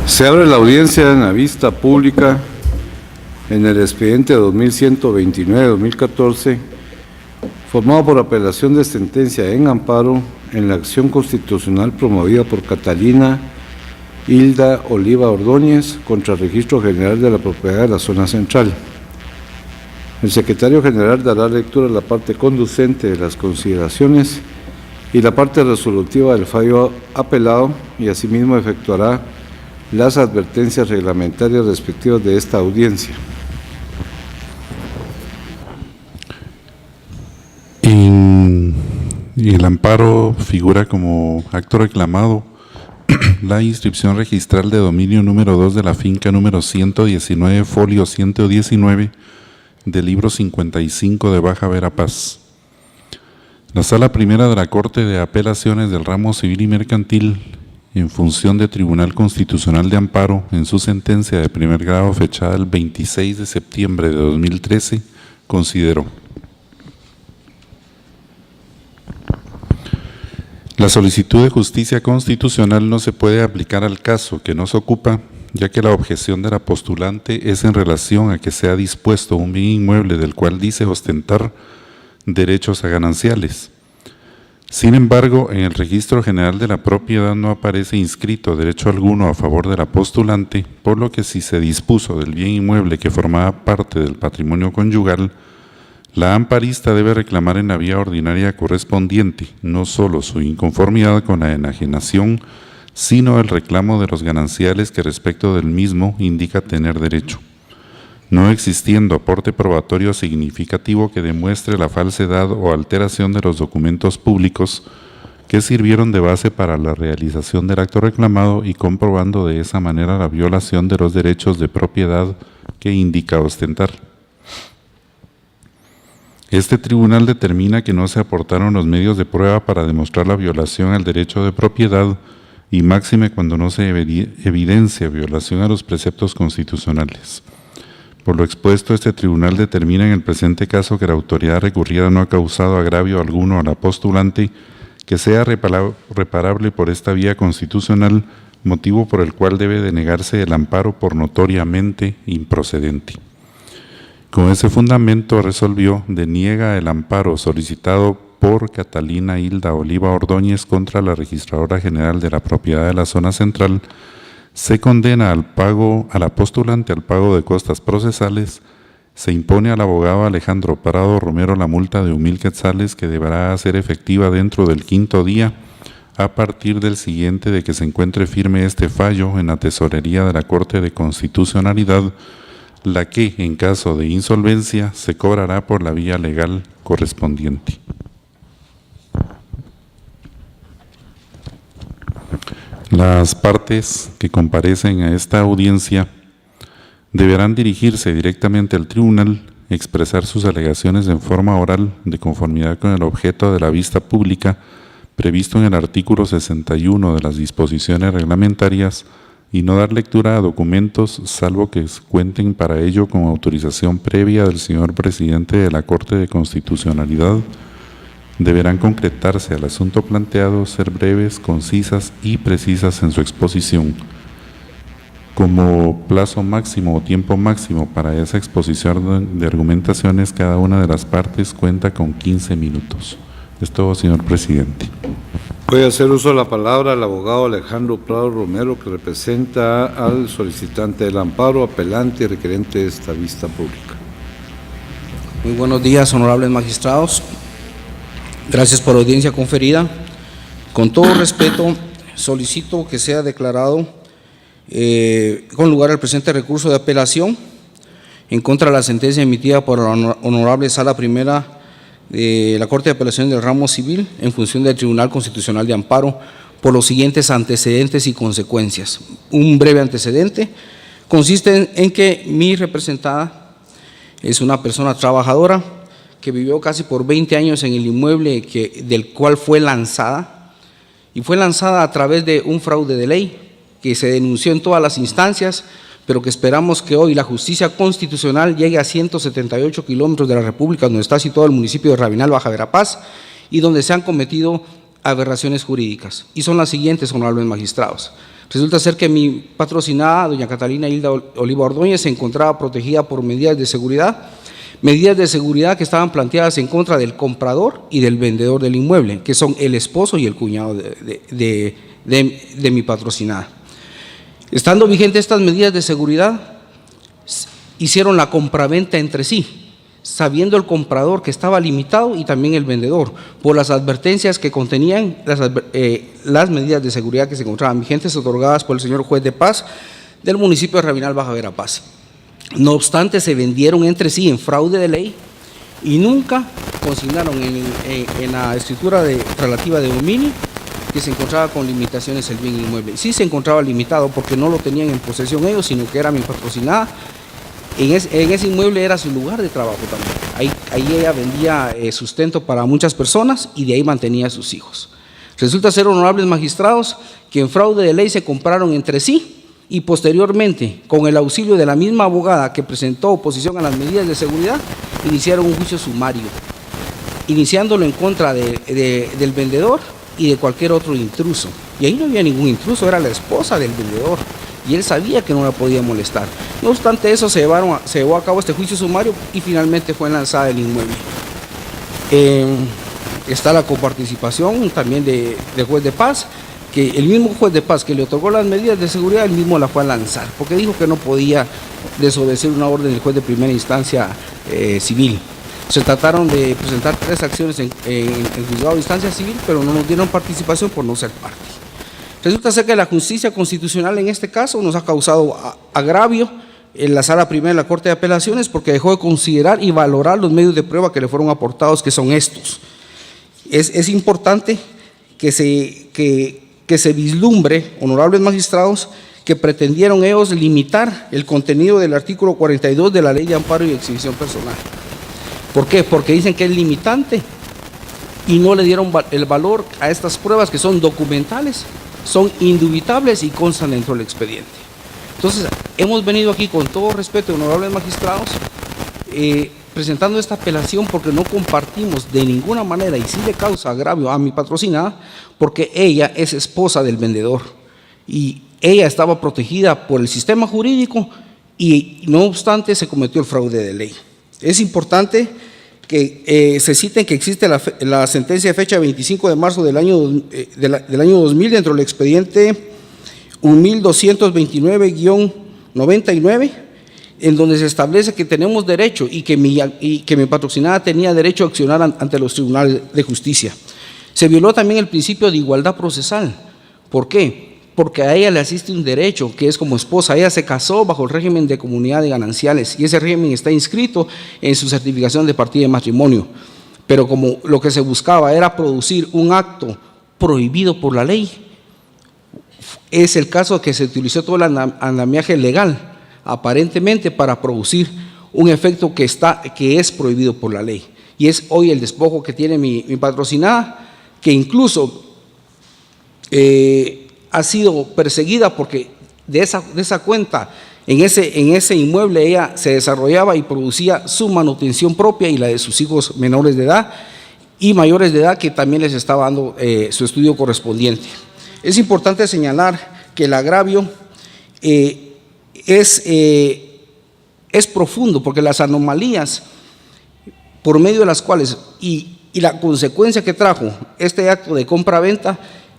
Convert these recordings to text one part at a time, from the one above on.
Se abre la audiencia en la vista pública en el expediente 2129-2014, formado por apelación de sentencia en amparo en la acción constitucional promovida por Catalina Hilda Oliva Ordóñez contra el Registro General de la Propiedad de la Zona Central. El secretario general dará lectura a la parte conducente de las consideraciones y la parte resolutiva del fallo apelado y asimismo efectuará las advertencias reglamentarias respectivas de esta audiencia. En el amparo figura como acto reclamado la inscripción registral de dominio número 2 de la finca número 119, folio 119, del libro 55 de Baja Verapaz. La Sala Primera de la Corte de Apelaciones del Ramo Civil y Mercantil, en función de Tribunal Constitucional de Amparo, en su sentencia de primer grado fechada el 26 de septiembre de 2013, consideró: la solicitud de justicia constitucional no se puede aplicar al caso que nos ocupa, ya que la objeción de la postulante es en relación a que se ha dispuesto un bien inmueble del cual dice ostentar derechos a gananciales. Sin embargo, en el Registro General de la Propiedad no aparece inscrito derecho alguno a favor de la postulante, por lo que si se dispuso del bien inmueble que formaba parte del patrimonio conyugal, la amparista debe reclamar en la vía ordinaria correspondiente no solo su inconformidad con la enajenación, sino el reclamo de los gananciales que respecto del mismo indica tener derecho, no existiendo aporte probatorio significativo que demuestre la falsedad o alteración de los documentos públicos que sirvieron de base para la realización del acto reclamado y comprobando de esa manera la violación de los derechos de propiedad que indica ostentar. Este tribunal determina que no se aportaron los medios de prueba para demostrar la violación al derecho de propiedad y máxime cuando no se evidencia violación a los preceptos constitucionales. Por lo expuesto, este tribunal determina en el presente caso que la autoridad recurrida no ha causado agravio alguno a la postulante que sea reparable por esta vía constitucional, motivo por el cual debe denegarse el amparo por notoriamente improcedente. Con ese fundamento resolvió deniega el amparo solicitado por Catalina Hilda Oliva Ordóñez contra la Registradora General de la Propiedad de la Zona Central, se condena a la postulante al pago de costas procesales, se impone al abogado Alejandro Prado Romero la multa de 1,000 quetzales que deberá ser efectiva dentro del 5º día a partir del siguiente de que se encuentre firme este fallo en la tesorería de la Corte de Constitucionalidad, la que, en caso de insolvencia, se cobrará por la vía legal correspondiente. Las partes que comparecen a esta audiencia deberán dirigirse directamente al tribunal, expresar sus alegaciones en forma oral de conformidad con el objeto de la vista pública previsto en el artículo 61 de las disposiciones reglamentarias y no dar lectura a documentos salvo que cuenten para ello con autorización previa del señor presidente de la Corte de Constitucionalidad. Deberán concretarse al asunto planteado, ser breves, concisas y precisas en su exposición. Como plazo máximo o tiempo máximo para esa exposición de argumentaciones, cada una de las partes cuenta con 15 minutos. Es todo, señor presidente. Voy a hacer uso de la palabra al abogado Alejandro Prado Romero, que representa al solicitante del amparo, apelante y requerente de esta vista pública. Muy buenos días, honorables magistrados. Gracias por la audiencia conferida. Con todo respeto, solicito que sea declarado con lugar al presente recurso de apelación en contra de la sentencia emitida por la Honorable Sala Primera de la Corte de Apelaciones del Ramo Civil en función del Tribunal Constitucional de Amparo por los siguientes antecedentes y consecuencias. Un breve antecedente consiste en que mi representada es una persona trabajadora que vivió casi por 20 años en el inmueble del cual fue lanzada, y fue lanzada a través de un fraude de ley que se denunció en todas las instancias, pero que esperamos que hoy la justicia constitucional llegue a 178 kilómetros de la República, donde está situado el municipio de Rabinal, Baja Verapaz, y donde se han cometido aberraciones jurídicas. Y son las siguientes, honorables magistrados. Resulta ser que mi patrocinada, doña Catalina Hilda Oliva Ordóñez, se encontraba protegida por medidas de seguridad que estaban planteadas en contra del comprador y del vendedor del inmueble, que son el esposo y el cuñado de mi patrocinada. Estando vigentes estas medidas de seguridad, hicieron la compraventa entre sí, sabiendo el comprador que estaba limitado y también el vendedor, por las advertencias que contenían las medidas de seguridad que se encontraban vigentes, otorgadas por el señor juez de paz del municipio de Rabinal, Baja Verapaz. No obstante, se vendieron entre sí en fraude de ley y nunca consignaron en la escritura relativa de dominio que se encontraba con limitaciones el bien inmueble. Sí se encontraba limitado porque no lo tenían en posesión ellos, sino que era mi patrocinada. En ese inmueble era su lugar de trabajo también. Ahí ella vendía sustento para muchas personas y de ahí mantenía a sus hijos. Resulta ser, honorables magistrados, que en fraude de ley se compraron entre sí y posteriormente, con el auxilio de la misma abogada que presentó oposición a las medidas de seguridad, iniciaron un juicio sumario, iniciándolo en contra del vendedor y de cualquier otro intruso. Y ahí no había ningún intruso, era la esposa del vendedor y él sabía que no la podía molestar. No obstante eso, se llevó a cabo este juicio sumario y finalmente fue lanzada el inmueble. Está la coparticipación también del juez de paz, que el mismo juez de paz que le otorgó las medidas de seguridad, él mismo la fue a lanzar, porque dijo que no podía desobedecer una orden del juez de primera instancia civil. Se trataron de presentar 3 acciones en juzgado de instancia civil, pero no nos dieron participación por no ser parte. Resulta ser que la justicia constitucional en este caso nos ha causado agravio en la sala primera de la Corte de Apelaciones, porque dejó de considerar y valorar los medios de prueba que le fueron aportados, que son estos. Es importante que se vislumbre, honorables magistrados, que pretendieron ellos limitar el contenido del artículo 42 de la Ley de Amparo y Exhibición Personal. ¿Por qué? Porque dicen que es limitante y no le dieron el valor a estas pruebas que son documentales, son indubitables y constan dentro del expediente. Entonces, hemos venido aquí con todo respeto, honorables magistrados, presentando esta apelación porque no compartimos de ninguna manera y sí le causa agravio a mi patrocinada, porque ella es esposa del vendedor y ella estaba protegida por el sistema jurídico y no obstante se cometió el fraude de ley. Es importante que se cite que existe la sentencia de fecha 25 de marzo del año 2000 dentro del expediente 1229-99, en donde se establece que tenemos derecho y que mi patrocinada tenía derecho a accionar ante los tribunales de justicia. Se violó también el principio de igualdad procesal. ¿Por qué? Porque a ella le asiste un derecho, que es como esposa. Ella se casó bajo el régimen de comunidad de gananciales y ese régimen está inscrito en su certificación de partida de matrimonio. Pero como lo que se buscaba era producir un acto prohibido por la ley, es el caso que se utilizó todo el andamiaje legal, aparentemente para producir un efecto que es prohibido por la ley. Y es hoy el despojo que tiene mi patrocinada, que incluso ha sido perseguida porque de esa cuenta, en ese inmueble ella se desarrollaba y producía su manutención propia y la de sus hijos menores de edad y mayores de edad, que también les estaba dando su estudio correspondiente. Es importante señalar que el agravio es profundo, porque las anomalías por medio de las cuales y la consecuencia que trajo este acto de compra-venta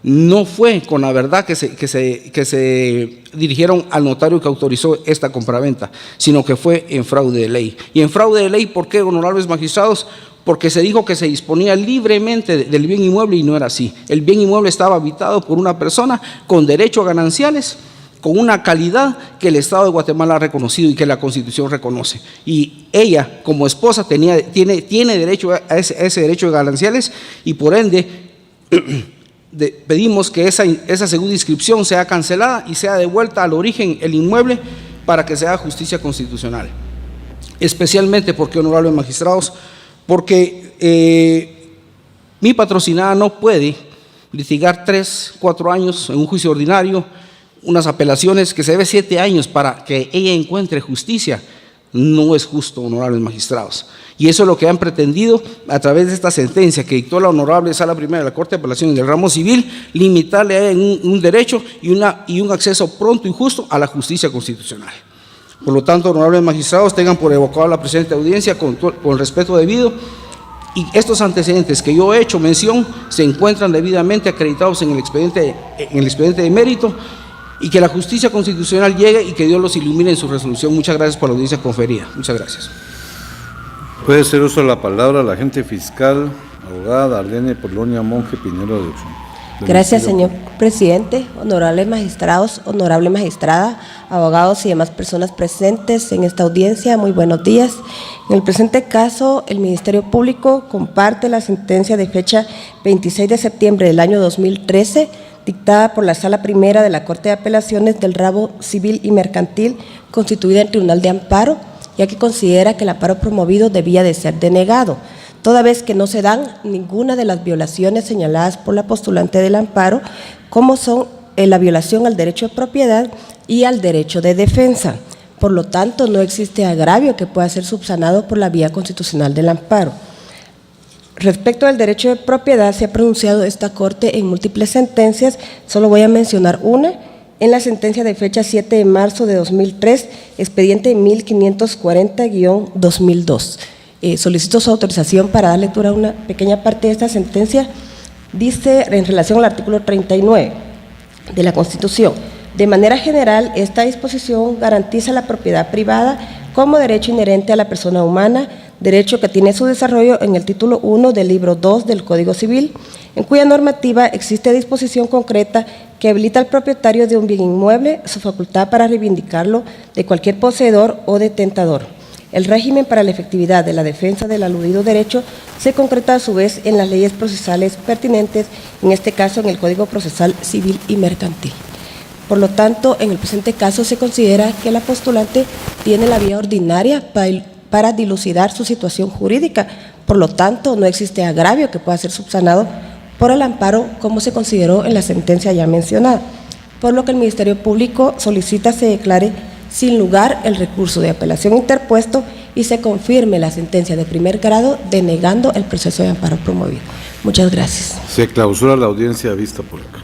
no fue con la verdad que se dirigieron al notario que autorizó esta compraventa, sino que fue en fraude de ley. Y en fraude de ley, ¿por qué, honorables magistrados? Porque se dijo que se disponía libremente del bien inmueble y no era así. El bien inmueble estaba habitado por una persona con derecho a gananciales, con una calidad que el Estado de Guatemala ha reconocido y que la Constitución reconoce. Y ella, como esposa, tiene derecho a ese derecho de gananciales y por ende pedimos que esa segunda inscripción sea cancelada y sea devuelta al origen el inmueble para que se haga justicia constitucional. Especialmente porque, honorables magistrados, porque mi patrocinada no puede litigar 3, 4 años en un juicio ordinario, unas apelaciones que se debe 7 años para que ella encuentre justicia no es justo, honorables magistrados. Y eso es lo que han pretendido a través de esta sentencia que dictó la Honorable Sala Primera de la Corte de Apelaciones del Ramo Civil, limitarle a él un derecho y un acceso pronto y justo a la justicia constitucional. Por lo tanto, honorables magistrados, tengan por evocado la presente audiencia con el respeto debido, y estos antecedentes que yo he hecho mención se encuentran debidamente acreditados en el expediente de mérito, y que la justicia constitucional llegue y que Dios los ilumine en su resolución. Muchas gracias por la audiencia conferida. Muchas gracias. Puede hacer uso de la palabra la agente fiscal, abogada Darlene Polonia Monge Pinero de Oxum. Gracias, señor presidente, honorables magistrados, honorable magistrada, abogados y demás personas presentes en esta audiencia. Muy buenos días. En el presente caso, el Ministerio Público comparte la sentencia de fecha 26 de septiembre del año 2013, dictada por la Sala Primera de la Corte de Apelaciones del Ramo Civil y Mercantil, constituida en Tribunal de Amparo, ya que considera que el amparo promovido debía de ser denegado, toda vez que no se dan ninguna de las violaciones señaladas por la postulante del amparo, como son la violación al derecho de propiedad y al derecho de defensa. Por lo tanto, no existe agravio que pueda ser subsanado por la vía constitucional del amparo. Respecto al derecho de propiedad, se ha pronunciado esta Corte en múltiples sentencias, solo voy a mencionar una, en la sentencia de fecha 7 de marzo de 2003, expediente 1540-2002. Solicito su autorización para dar lectura a una pequeña parte de esta sentencia. Dice, en relación al artículo 39 de la Constitución, de manera general, esta disposición garantiza la propiedad privada como derecho inherente a la persona humana, derecho que tiene su desarrollo en el título 1 del libro 2 del Código Civil, en cuya normativa existe disposición concreta que habilita al propietario de un bien inmueble su facultad para reivindicarlo de cualquier poseedor o detentador. El régimen para la efectividad de la defensa del aludido derecho se concreta a su vez en las leyes procesales pertinentes, en este caso en el Código Procesal Civil y Mercantil. Por lo tanto, en el presente caso se considera que la postulante tiene la vía ordinaria para dilucidar su situación jurídica. Por lo tanto, no existe agravio que pueda ser subsanado por el amparo, como se consideró en la sentencia ya mencionada, por lo que el Ministerio Público solicita se declare sin lugar el recurso de apelación interpuesto y se confirme la sentencia de primer grado denegando el proceso de amparo promovido. Muchas gracias. Se clausura la audiencia vista por acá.